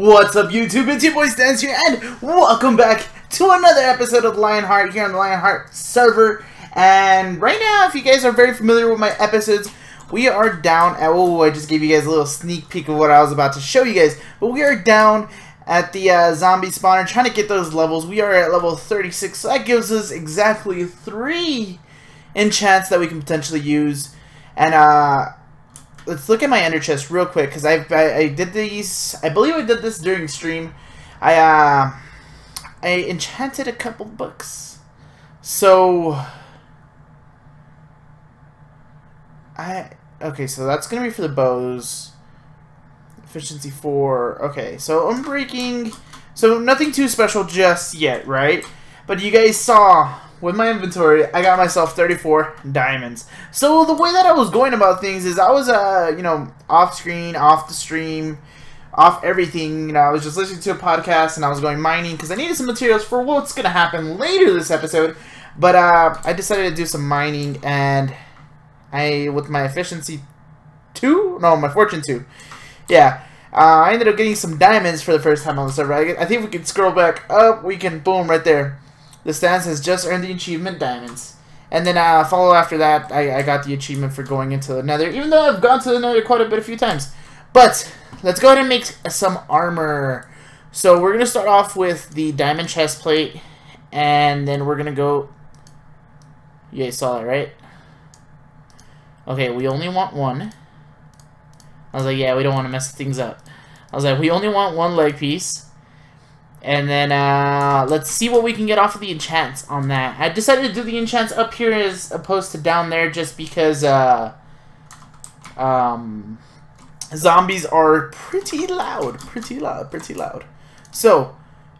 What's up, YouTube? It's your boy Stans here, and welcome back to another episode of Lionheart here on the Lionheart server. And right now, if you guys are very familiar with my episodes, we are down at... Oh, I just gave you guys a little sneak peek of what I was about to show you guys. But we are down at the zombie spawner trying to get those levels. We are at level 36, so that gives us exactly 3 enchants that we can potentially use. And, let's look at my ender chest real quick, because I did these. I believe I did this during stream. I enchanted a couple books. So okay, so that's gonna be for the bows. Efficiency 4. Okay, so unbreaking. So nothing too special just yet, right? But you guys saw with my inventory, I got myself 34 diamonds. So the way that I was going about things is I was, you know, off screen, off the stream, off everything. You know, I was just listening to a podcast and I was going mining because I needed some materials for what's going to happen later this episode. But I decided to do some mining, and with my efficiency 2, no, my fortune 2. Yeah. I ended up getting some diamonds for the first time on the server. I think if we can scroll back up, we can, boom, right there. The stance has just earned the achievement diamonds. And then follow after that, I got the achievement for going into the nether, even though I've gone to the nether quite a few times. But let's go ahead and make some armor. So we're going to start off with the diamond chest plate, and then we're going to go... You guys saw that, right? Okay, we only want 1. I was like, yeah, we don't want to mess things up. I was like, we only want 1 leg piece. And then, let's see what we can get off of the enchants on that. I decided to do the enchants up here as opposed to down there just because, zombies are pretty loud. Pretty loud. So,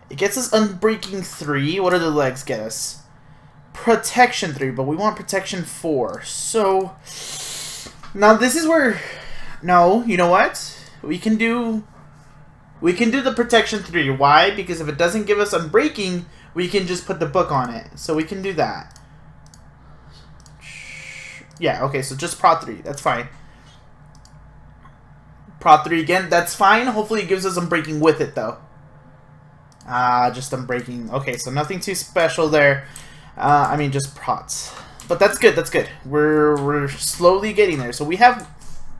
it gets us Unbreaking 3. What do the legs get us? Protection 3, but we want Protection 4. So, now this is where... No, you know what? We can do the Protection 3. Why? Because if it doesn't give us Unbreaking, we can just put the book on it. So we can do that. Yeah, okay, so just Prot 3. That's fine. Prot 3 again. That's fine. Hopefully it gives us Unbreaking with it, though. Just Unbreaking. Okay, so nothing too special there. I mean, just Prots. But that's good, that's good. We're slowly getting there. So we have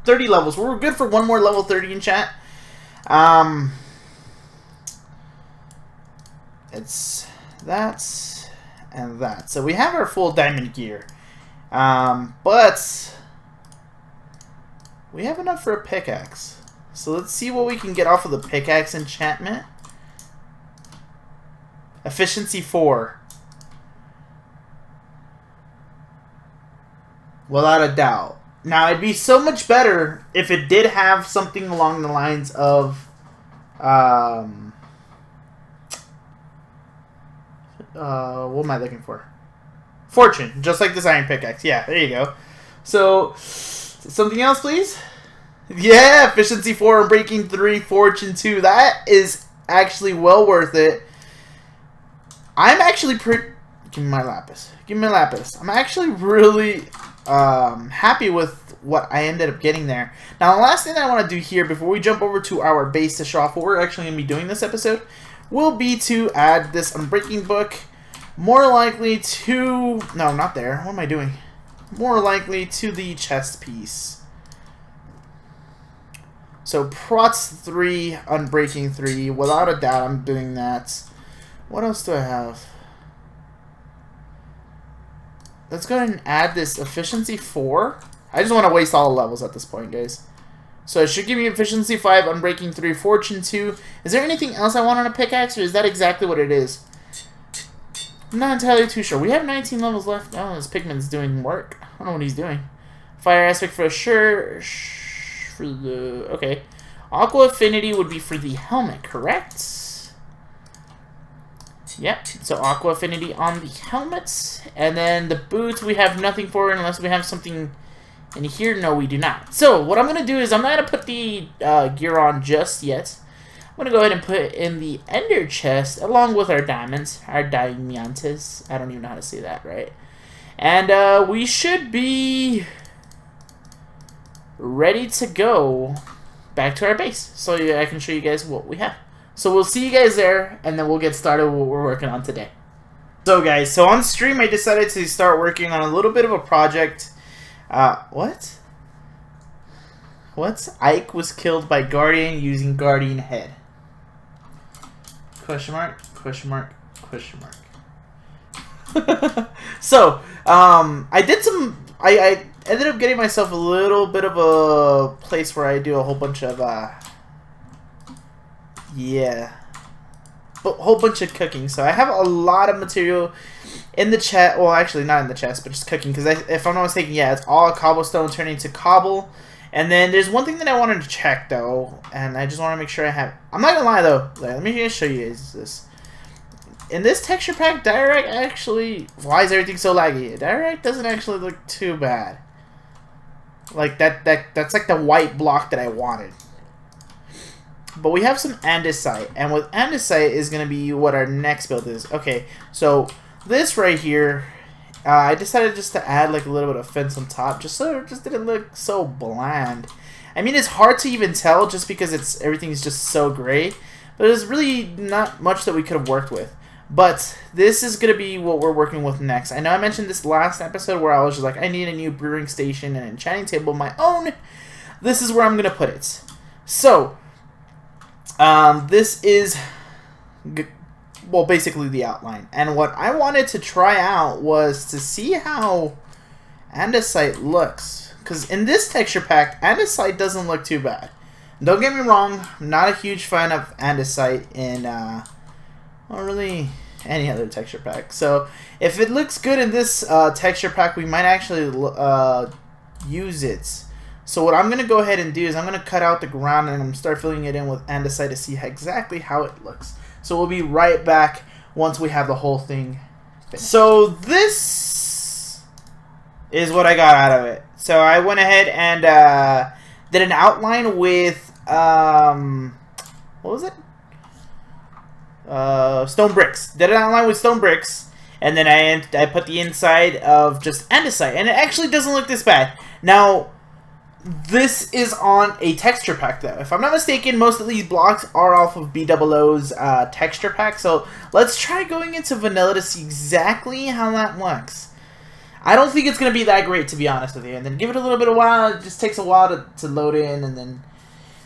30 levels. We're good for 1 more level 30 enchant. It's that and that. So we have our full diamond gear. But we have enough for a pickaxe. So let's see what we can get off of the pickaxe enchantment. Efficiency 4. Without a doubt. Now, it'd be so much better if it did have something along the lines of, what am I looking for? Fortune, just like this iron pickaxe. Yeah, there you go. So, something else, please? Yeah, efficiency 4, breaking 3, fortune 2. That is actually well worth it. I'm actually Give me my lapis. Give me my lapis. I'm actually really... happy with what I ended up getting there. Now, the last thing that I want to do here before we jump over to our base to show off what we're actually going to be doing this episode will be to add this Unbreaking book. More likely to... No, not there. What am I doing? More likely to the chest piece. So, Prots 3, Unbreaking 3. Without a doubt, I'm doing that. What else do I have? Let's go ahead and add this Efficiency 4. I just want to waste all the levels at this point, guys. So it should give me Efficiency 5, Unbreaking 3, Fortune 2. Is there anything else I want on a pickaxe, or is that exactly what it is? I'm not entirely too sure. We have 19 levels left. Oh, this pigment's doing work. I don't know what he's doing. Fire aspect for sure. For the... Okay. Aqua affinity would be for the helmet, correct? Yep, so Aqua Affinity on the helmets. And then the boots we have nothing for unless we have something in here. No, we do not. So what I'm going to do is I'm not going to put the gear on just yet. I'm going to go ahead and put in the ender chest along with our diamonds. Our diamantes. I don't even know how to say that, right? And we should be ready to go back to our base. So I can show you guys what we have. So we'll see you guys there, and then we'll get started with what we're working on today. So guys, so on stream I decided to start working on a little bit of a project. What? Ike was killed by Guardian using Guardian Head. Question mark, question mark, question mark. So, I ended up getting myself a little bit of a place where I do a whole bunch of, whole bunch of cooking. So I have a lot of material in the chest. Well, actually not in the chest, but just cooking. Because if I'm not mistaken, yeah, it's all cobblestone turning to cobble. And then there's one thing that I wanted to check though, and I just want to make sure I have. I'm not gonna lie though. Let me just show you this. In this texture pack, direct actually. Why is everything so laggy? Direct doesn't actually look too bad. Like that's like the white block that I wanted. But we have some andesite, and with andesite is gonna be what our next build is. Okay, so this right here. I decided just to add like a little bit of fence on top, just so it just didn't look so bland. I mean, it's hard to even tell just because everything's just so gray, but there's really not much that we could have worked with. But this is gonna be what we're working with next. I know I mentioned this last episode where I was just like, I need a new brewing station and enchanting table of my own. This is where I'm gonna put it. So, this is. Well, basically the outline. And what I wanted to try out was to see how andesite looks. Because in this texture pack, andesite doesn't look too bad. Don't get me wrong, I'm not a huge fan of andesite in, well, really any other texture pack. So, if it looks good in this texture pack, we might actually use it. So what I'm going to go ahead and do is I'm going to cut out the ground and I'm going to start filling it in with andesite to see exactly how it looks. So we'll be right back once we have the whole thing finished. So this is what I got out of it. So I went ahead and did an outline with, what was it? Stone bricks. Did an outline with stone bricks. And then I put the inside of just andesite. And it actually doesn't look this bad. Now, this is on a texture pack, though. If I'm not mistaken, most of these blocks are off of BOO's texture pack. So let's try going into vanilla to see exactly how that looks. I don't think it's going to be that great, to be honest with you. And then give it a little bit of a while. It just takes a while to load in. And then,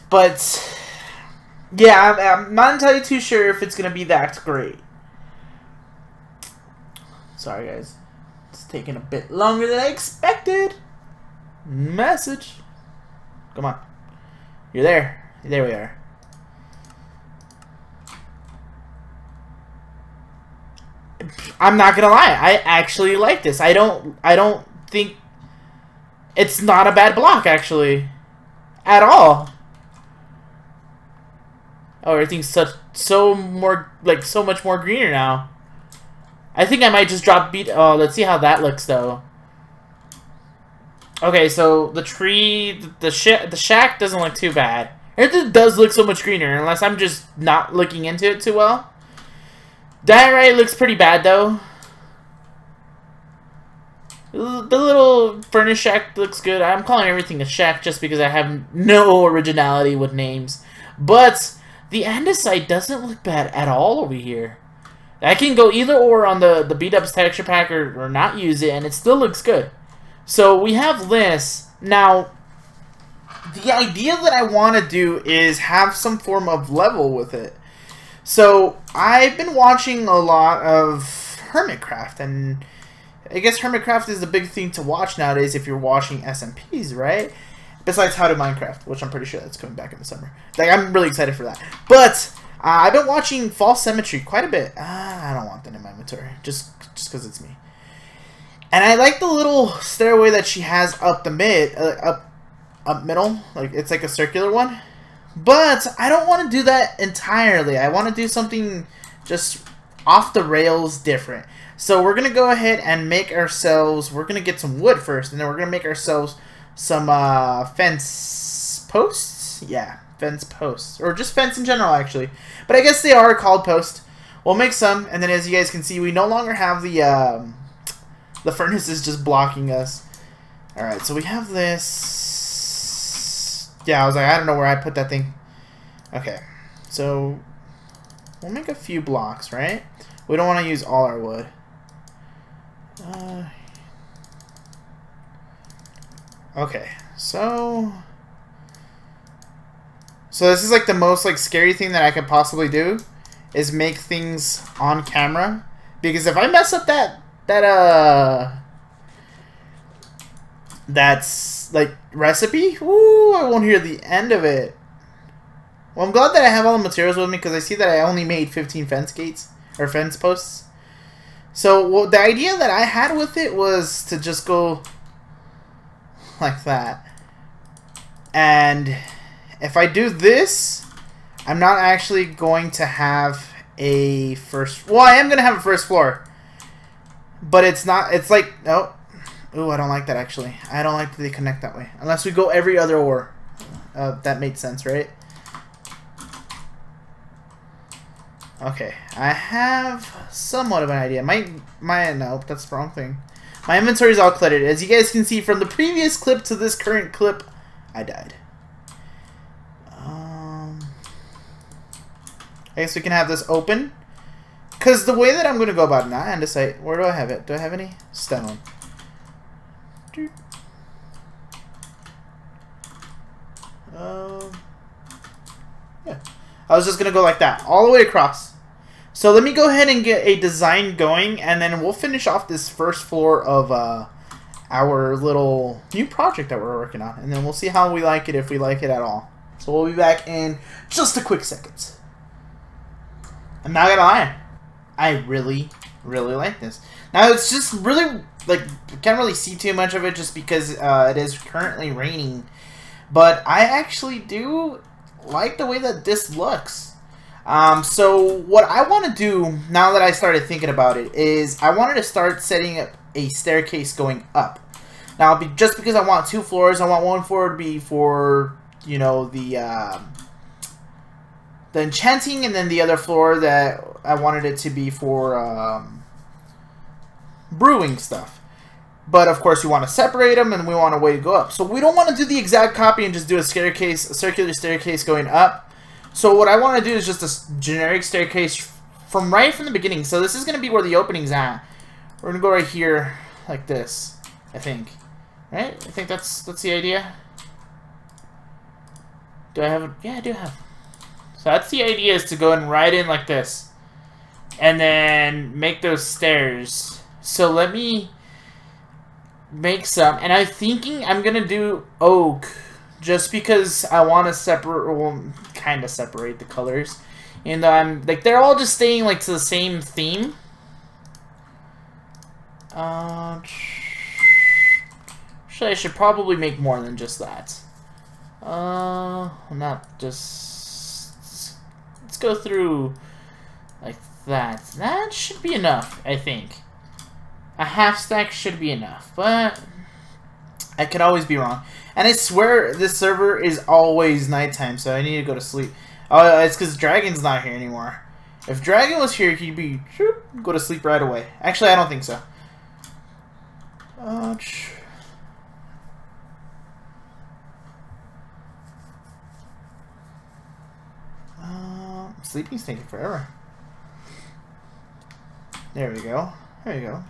but yeah, I'm not entirely too sure if it's going to be that great. Sorry, guys. It's taking a bit longer than I expected. Message. Come on. You're there. There we are. I'm not gonna lie. I actually like this. I don't think it's not a bad block actually. At all. Oh, everything's so much more greener now. I think I might just drop beat. Oh, let's see how that looks though. Okay, so the tree, the shack doesn't look too bad. It does look so much greener, unless I'm just not looking into it too well. Diorite looks pretty bad, though. The little furnace shack looks good. I'm calling everything a shack just because I have no originality with names. But the andesite doesn't look bad at all over here. I can go either or on the B-Dubs texture pack or not use it, and it still looks good. So we have this. Now, the idea that I want to do is have some form of level with it. So I've been watching a lot of Hermitcraft, and I guess Hermitcraft is the big thing to watch nowadays if you're watching SMPs, right? Besides How to Minecraft, which I'm pretty sure that's coming back in the summer. Like, I'm really excited for that. But I've been watching False Symmetry quite a bit. I don't want that in my inventory, just because it's me. And I like the little stairway that she has up the up middle. Like, it's like a circular one. But I don't want to do that entirely. I want to do something just off the rails different. So we're going to go ahead and make ourselves, we're going to get some wood first, and then we're going to make ourselves some fence posts. Yeah, fence posts. Or just fence in general, actually. But I guess they are called posts. We'll make some, and then as you guys can see, we no longer have the furnace is just blocking us. Alright, so we have this. Yeah, I was like, I don't know where I put that thing. Okay, so we'll make a few blocks, right? We don't want to use all our wood. Okay, so this is like the most like scary thing that I could possibly do, is make things on camera, because if I mess up that's like recipe, ooh, I won't hear the end of it. Well, I'm glad that I have all the materials with me, because I see that I only made 15 fence gates or fence posts. So the idea that I had with it was to just go like that. And if I do this, I'm not actually going to have a first... Well, I am going to have a first floor. But it's not... It's like... Oh. Ooh, I don't like that, actually. I don't like that they connect that way. Unless we go every other ore. That made sense, right? Okay. I have somewhat of an idea. No, that's the wrong thing. My inventory is all cluttered. As you guys can see from the previous clip to this current clip, I died. I guess we can have this open. Because the way that I'm going to go about it now, andesite, where do I have it? Do I have any? Stone. Yeah. I was just going to go like that, all the way across. So let me go ahead and get a design going, and then we'll finish off this first floor of our little new project that we're working on. And then we'll see how we like it, if we like it at all. So we'll be back in just a quick second. I'm not gonna lie, I really, really like this. Now it's just really, like, I can't really see too much of it just because it is currently raining. But I actually do like the way that this looks. So what I want to do, now that I started thinking about it, is I wanted to start setting up a staircase going up. Now, just because I want 2 floors, I want one floor to be for, you know, the enchanting, and then the other floor that I wanted it to be for brewing stuff. But of course, you want to separate them, and we want a way to go up. So we don't want to do the exact copy and just do a staircase, a circular staircase going up. So what I want to do is just a generic staircase from right from the beginning. So this is going to be where the opening's at. We're going to go right here like this, I think. Right? I think that's the idea. Do I have it? Yeah, I do have. So that's the idea, is to go in right in like this. And then make those stairs. So let me make some. And I'm thinking I'm going to do oak. Just because I want to separate, well, kind of separate the colors. And I'm, like, they're all just staying, like, to the same theme. Actually, I should probably make more than just that. Not just... Let's go through like that. That should be enough, I think. A half stack should be enough, but I could always be wrong. And I swear this server is always nighttime, so I need to go to sleep. Oh, it's because Dragon's not here anymore. If Dragon was here, he'd be go to sleep right away. Actually, I don't think so. Sleeping's taking forever. There we go. There you go.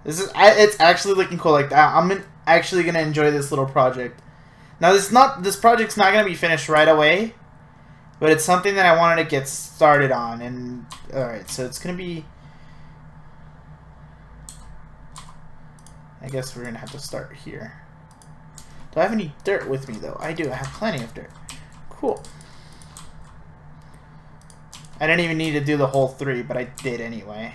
This is, it's actually looking cool like that. I'm actually gonna enjoy this little project. Now this project's not gonna be finished right away, but it's something that I wanted to get started on. And all right, so it's gonna be. I guess we're gonna have to start here. Do I have any dirt with me though? I do. I have plenty of dirt. Cool. I didn't even need to do the whole 3, but I did anyway.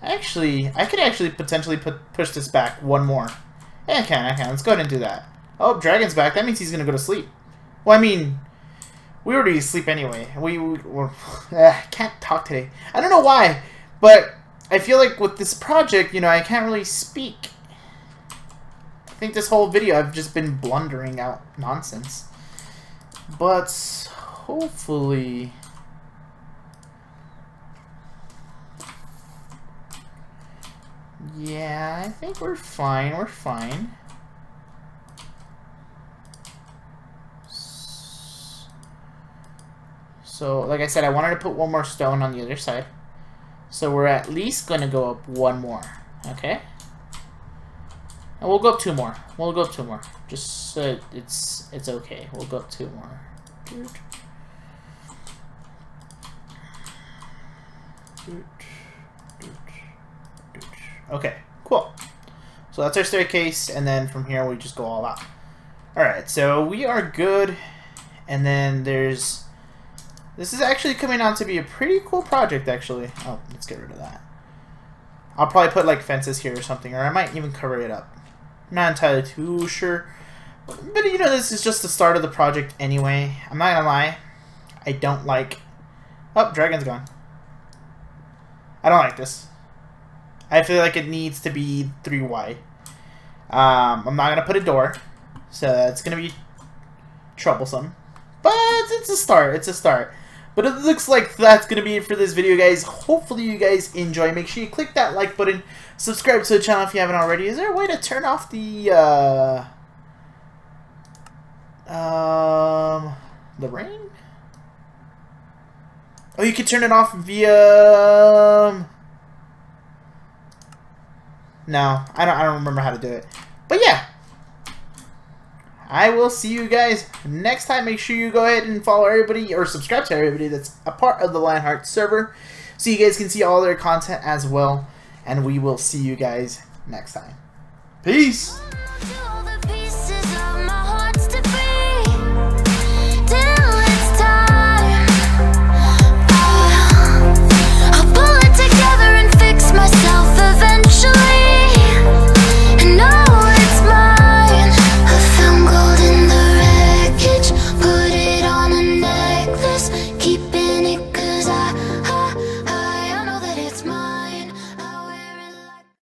Actually, I could actually potentially push this back one more. Yeah, I can. Let's go ahead and do that. Oh, Dragon's back. That means he's gonna go to sleep. Well, I mean, we already asleep anyway. I can't talk today. I don't know why, but I feel like with this project, you know, I can't really speak. I think this whole video I've just been blundering out nonsense. But hopefully Yeah, I think we're fine. We're fine. So, like I said, I wanted to put one more stone on the other side. So we're at least going to go up one more. Okay? And we'll go up two more. We'll go up two more. Just so it's okay. We'll go up two more. Okay, cool. So that's our staircase, and then from here we just go all out. Alright, so we are good. And then there's... This is actually coming out to be a pretty cool project, actually. Oh, let's get rid of that. I'll probably put, like, fences here or something, or I might even cover it up. I'm not entirely too sure. But, you know, this is just the start of the project anyway. I'm not gonna lie. I don't like... Oh, dragon's gone. I don't like this. I feel like it needs to be 3 wide. I'm not gonna put a door, so it's gonna be troublesome. But it's a start. It's a start. But it looks like that's going to be it for this video, guys. Hopefully you guys enjoy. Make sure you click that like button. Subscribe to the channel if you haven't already. Is there a way to turn off the rain? Oh, you can turn it off via... No, I don't remember how to do it. But yeah. I will see you guys next time. Make sure you go ahead and follow everybody or subscribe to everybody that's a part of the Lionheart server so you guys can see all their content as well. And we will see you guys next time. Peace!